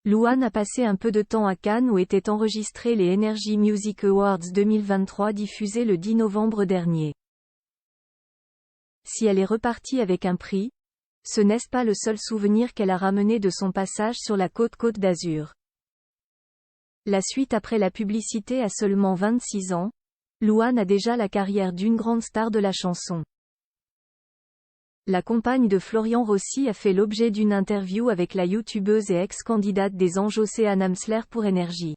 Louane a passé un peu de temps à Cannes où étaient enregistrés les Energy Music Awards 2023 diffusés le 10 novembre dernier. Si elle est repartie avec un prix, ce n'est pas le seul souvenir qu'elle a ramené de son passage sur la Côte d'Azur. La suite après la publicité à seulement 26 ans, Louane a déjà la carrière d'une grande star de la chanson. La compagne de Florian Rossi a fait l'objet d'une interview avec la youtubeuse et ex-candidate des Anges Océane Amsler pour Energy.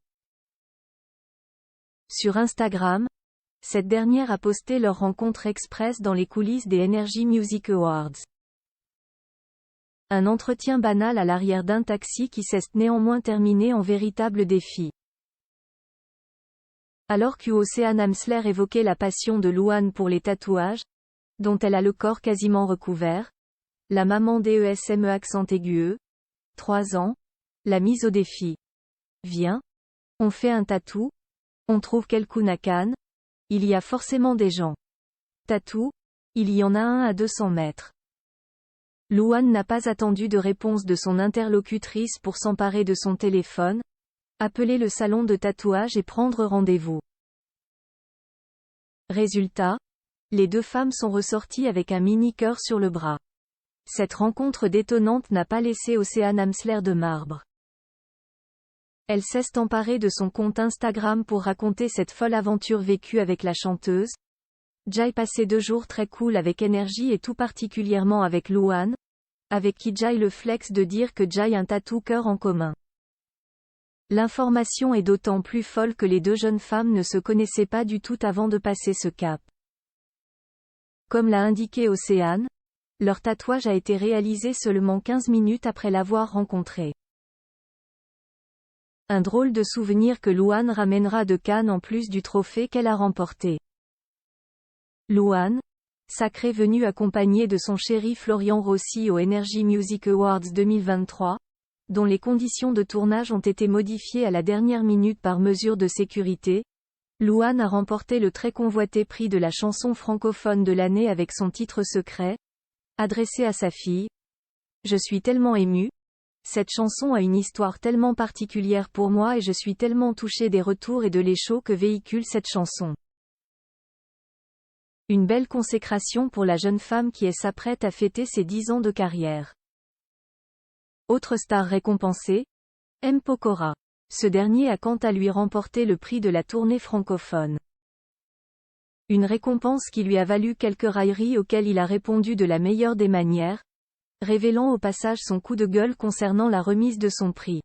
Sur Instagram, cette dernière a posté leur rencontre express dans les coulisses des Energy Music Awards. Un entretien banal à l'arrière d'un taxi qui s'est néanmoins terminé en véritable défi. Alors qu'Océane Amsler évoquait la passion de Louane pour les tatouages, dont elle a le corps quasiment recouvert, la maman d'ESME accent aigu, 3 ans, l'a mise au défi. Viens, on fait un tatou, on trouve quelqu'un à Cannes, il y a forcément des gens. Tatou, il y en a un à 200 mètres. Louane n'a pas attendu de réponse de son interlocutrice pour s'emparer de son téléphone, appeler le salon de tatouage et prendre rendez-vous. Résultat, les deux femmes sont ressorties avec un mini-cœur sur le bras. Cette rencontre détonnante n'a pas laissé Océane Amsler de marbre. Elle s'est emparée de son compte Instagram pour raconter cette folle aventure vécue avec la chanteuse. J'ai passé 2 jours très cool avec Energy et tout particulièrement avec Louane, avec qui j'ai le flex de dire que j'ai un tatou cœur en commun. L'information est d'autant plus folle que les deux jeunes femmes ne se connaissaient pas du tout avant de passer ce cap. Comme l'a indiqué Océane, leur tatouage a été réalisé seulement 15 minutes après l'avoir rencontré. Un drôle de souvenir que Louane ramènera de Cannes en plus du trophée qu'elle a remporté. Louane, sacrée venue accompagnée de son chéri Florian Rossi aux Energy Music Awards 2023, dont les conditions de tournage ont été modifiées à la dernière minute par mesure de sécurité. Louane a remporté le très convoité prix de la chanson francophone de l'année avec son titre Secret, adressé à sa fille. Je suis tellement émue. Cette chanson a une histoire tellement particulière pour moi et je suis tellement touchée des retours et de l'écho que véhicule cette chanson. Une belle consécration pour la jeune femme qui s'apprête à fêter ses 10 ans de carrière. Autre star récompensée, M. Pokora. Ce dernier a quant à lui remporté le prix de la tournée francophone. Une récompense qui lui a valu quelques railleries auxquelles il a répondu de la meilleure des manières, révélant au passage son coup de gueule concernant la remise de son prix.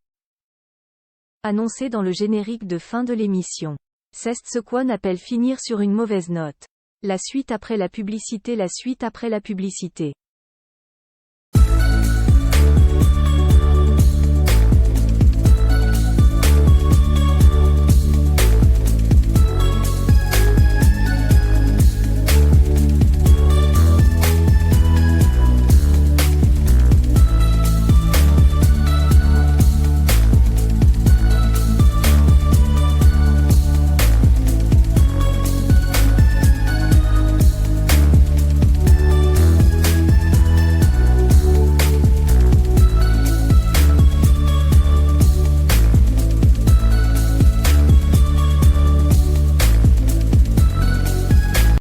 Annoncé dans le générique de fin de l'émission. C'est ce qu'on appelle finir sur une mauvaise note. La suite après la publicité.